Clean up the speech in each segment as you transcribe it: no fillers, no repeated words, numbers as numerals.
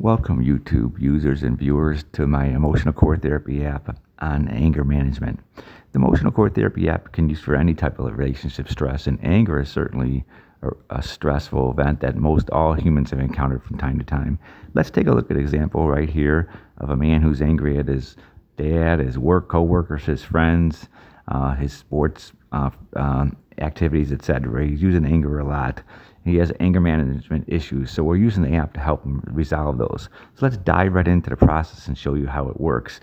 Welcome, YouTube users and viewers, to my emotional core therapy app on anger management. The emotional core therapy app can be used for any type of relationship stress, and anger is certainly a stressful event that most all humans have encountered from time to time. Let's take a look at an example right here of a man who's angry at his dad, his work co-workers, his friends, his sports activities, etc. He's using anger a lot. He has anger management issues, so we're using the app to help him resolve those. So let's dive right into the process and show you how it works.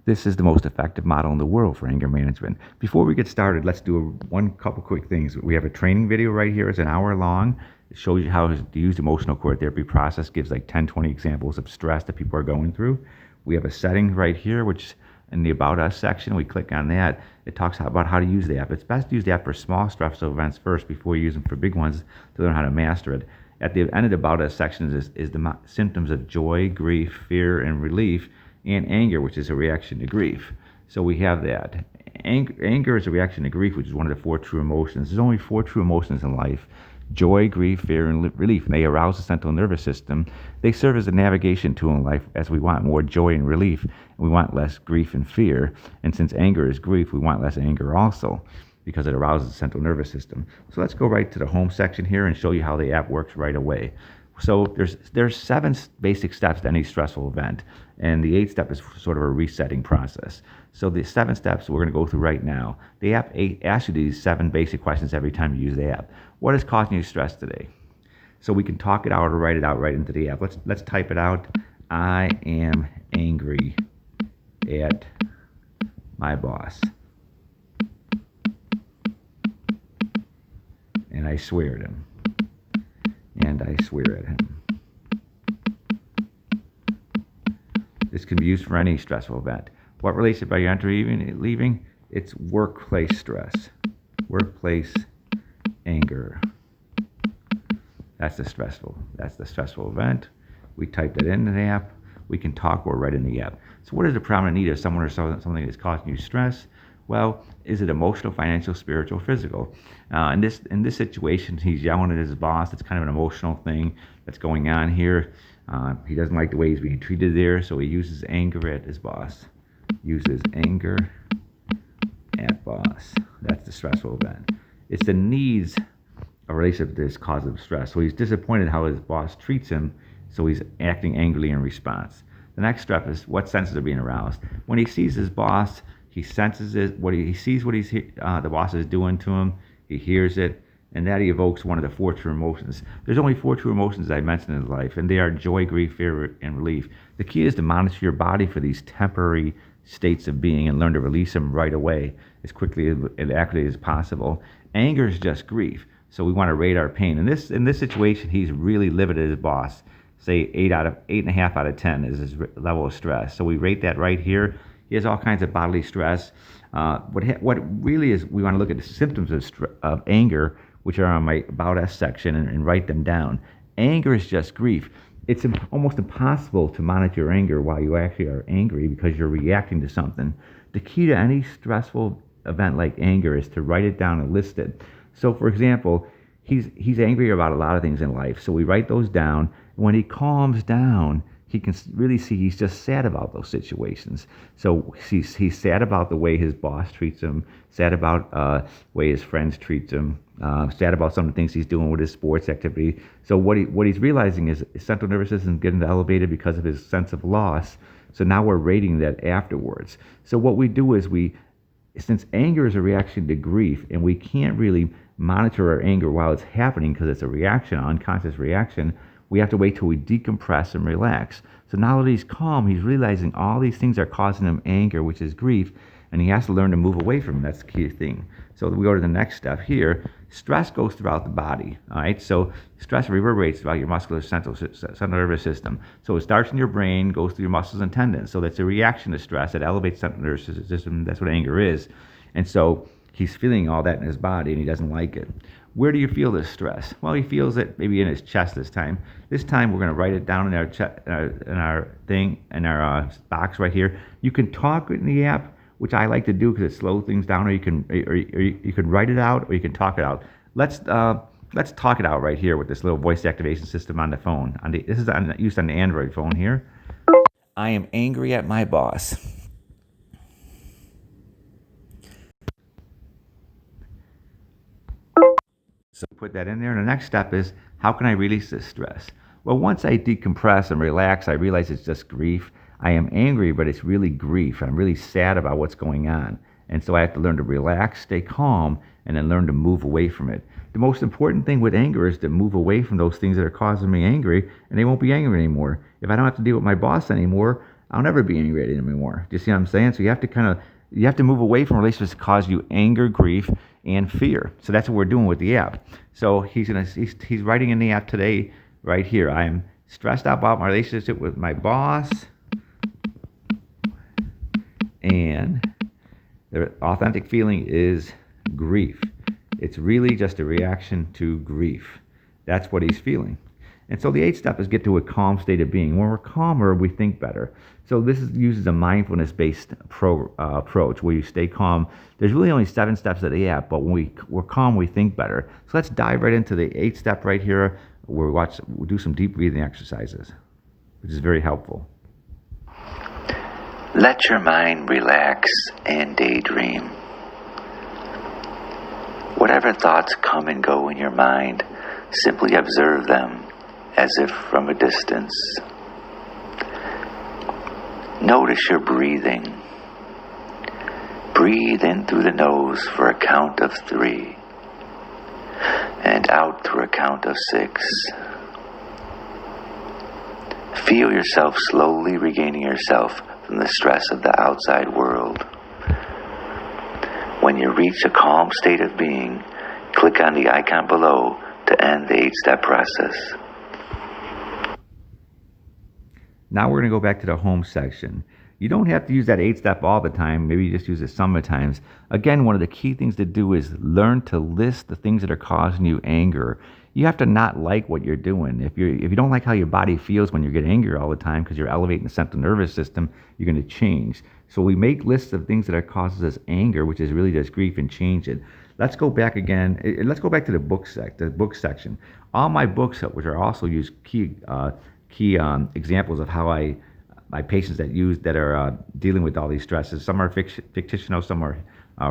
This is the most effective model in the world for anger management. Before we get started, let's do couple quick things. We have a training video right here. It's an hour long. It shows you how to use the emotional core therapy process, gives like 10-20 examples of stress that people are going through. We have a setting right here, which in the About Us section, we click on that. It talks about how to use the app. It's best to use the app for small stressful events first before you use them for big ones to learn how to master it. At the end of the About Us section is the symptoms of joy, grief, fear, and relief, and anger, which is a reaction to grief. So we have that. Anger is a reaction to grief, which is one of the 4 true emotions. There's only 4 true emotions in life: joy, grief, fear, and relief. And they arouse the central nervous system. They serve as a navigation tool in life as we want more joy and relief, and we want less grief and fear. And since anger is grief, we want less anger also, because it arouses the central nervous system. So let's go right to the home section here and show you how the app works right away. So there's 7 basic steps to any stressful event, and the 8th step is sort of a resetting process. So the 7 steps we're going to go through right now. The app asks you these 7 basic questions every time you use the app. What is causing you stress today? So we can talk it out or write it out right into the app. Let's type it out. I am angry at my boss, and I swear at him. And I swear at him. This can be used for any stressful event. What relationship are you entering, leaving? It's workplace stress. Workplace anger. That's the stressful event. We type that in the app. We can talk or write in the app. So what is the prominent need of someone or something that's causing you stress? Well, is it emotional, financial, spiritual, physical? In this situation, he's yelling at his boss. It's kind of an emotional thing that's going on here. He doesn't like the way he's being treated there, so he uses anger at his boss. Uses anger at boss. That's the stressful event. It's the needs of a relationship that is cause of stress. So he's disappointed how his boss treats him, so he's acting angrily in response. The next step is what senses are being aroused. When he sees his boss, he senses it. He sees what the boss is doing to him. He hears it, and that evokes one of the 4 true emotions. There's only 4 true emotions I mentioned in life, and they are joy, grief, fear, and relief. The key is to monitor your body for these temporary states of being and learn to release them right away, as quickly and accurately as possible. Anger is just grief, so we want to rate our pain. In this situation, he's really livid at his boss. Say 8.5 out of 10 is his level of stress. So we rate that right here. He has all kinds of bodily stress. What really is, we want to look at the symptoms of anger, which are on my About Us section, and write them down. Anger is just grief. It's almost impossible to monitor your anger while you actually are angry, because you're reacting to something. The key to any stressful event like anger is to write it down and list it. So, for example, he's angry about a lot of things in life, so we write those down. When he calms down, he can really see he's just sad about those situations. So he's sad about the way his boss treats him, sad about the way his friends treats him, sad about some of the things he's doing with his sports activity. So what he's realizing is his central nervous system getting elevated because of his sense of loss. So now we're rating that afterwards. So what we do is since anger is a reaction to grief, and we can't really monitor our anger while it's happening because it's a reaction, an unconscious reaction, we have to wait till we decompress and relax. So now that he's calm, he's realizing all these things are causing him anger, which is grief, and he has to learn to move away from them. That's the key thing. So we go to the next step here. Stress goes throughout the body, all right? So stress reverberates throughout your muscular central nervous system. So it starts in your brain, goes through your muscles and tendons. So that's a reaction to stress. It elevates the central nervous system. That's what anger is. And so he's feeling all that in his body, and he doesn't like it. Where do you feel this stress? Well, he feels it maybe in his chest this time. This time we're going to write it down in our box right here. You can talk in the app, which I like to do because it slows things down, or you can write it out, or you can talk it out. Let's Let's talk it out right here with this little voice activation system on the phone. This is used on the Android phone here. I am angry at my boss. So put that in there. And the next step is, how can I release this stress? Well, once I decompress and relax, I realize it's just grief. I am angry, but it's really grief. I'm really sad about what's going on. And so I have to learn to relax, stay calm, and then learn to move away from it. The most important thing with anger is to move away from those things that are causing me angry, and they won't be angry anymore. If I don't have to deal with my boss anymore, I'll never be angry at him anymore. Do you see what I'm saying? So you have to move away from relationships that cause you anger, grief, and fear. So that's what we're doing with the app. So he's writing in the app today, right here. I'm stressed out about my relationship with my boss, and the authentic feeling is grief. It's really just a reaction to grief. That's what he's feeling. And so the 8th step is get to a calm state of being. When we're calmer, we think better. So this uses a mindfulness-based approach where you stay calm. There's really only 7 steps of the app, but when we're calm, we think better. So let's dive right into the 8th step right here, where we'll do some deep breathing exercises, which is very helpful. Let your mind relax and daydream. Whatever thoughts come and go in your mind, simply observe them as if from a distance. Notice your breathing. Breathe in through the nose for a count of 3 and out through a count of 6. Feel yourself slowly regaining yourself from the stress of the outside world. When you reach a calm state of being, click on the icon below to end the 8-step process. Now we're going to go back to the home section. You don't have to use that 8-step all the time. Maybe you just use it some of the times. Again, one of the key things to do is learn to list the things that are causing you anger. You have to not like what you're doing. If you don't like how your body feels when you get angry all the time because you're elevating the central nervous system, you're going to change. So we make lists of things that are causes us anger, which is really just grief, and change it. Let's go back again. Let's go back to the book section. All my books, which are also used key examples of how my patients that are dealing with all these stresses. Some are fictional, some are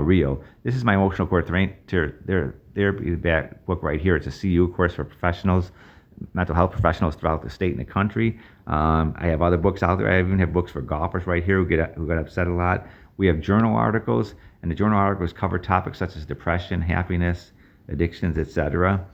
real. This is my emotional core therapy book right here. It's a CU course for professionals, mental health professionals throughout the state and the country. I have other books out there. I even have books for golfers right here who get upset a lot. We have journal articles, and the journal articles cover topics such as depression, happiness, addictions, etc.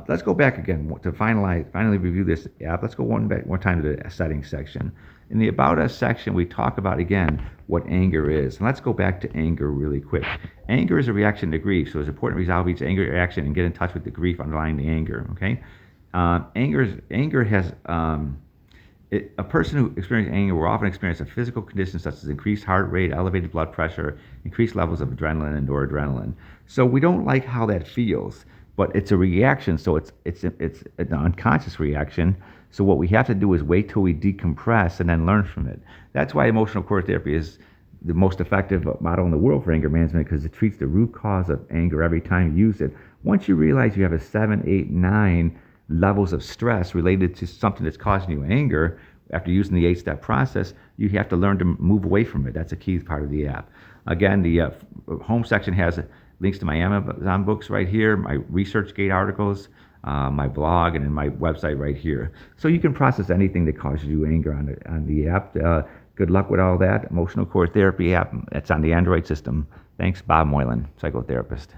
Let's go back again to finally review this app. Let's go one more time to the settings section. In the About Us section, we talk about, again, what anger is. And let's go back to anger really quick. Anger is a reaction to grief, so it's important to resolve each anger reaction and get in touch with the grief underlying the anger, okay? Anger has, a person who experiences anger will often experience a physical condition such as increased heart rate, elevated blood pressure, increased levels of adrenaline and noradrenaline. So we don't like how that feels, but it's a reaction, so it's an unconscious reaction. So what we have to do is wait till we decompress and then learn from it. That's why emotional core therapy is the most effective model in the world for anger management, because it treats the root cause of anger every time you use it. Once you realize you have a 7, 8, 9 levels of stress related to something that's causing you anger, after using the 8-step process, you have to learn to move away from it. That's a key part of the app. Again, the home section has links to my Amazon books right here, my ResearchGate articles, my blog, and then my website right here. So you can process anything that causes you anger on the app. Good luck with all that. Emotional Core Therapy app. It's on the Android system. Thanks, Bob Moylan, psychotherapist.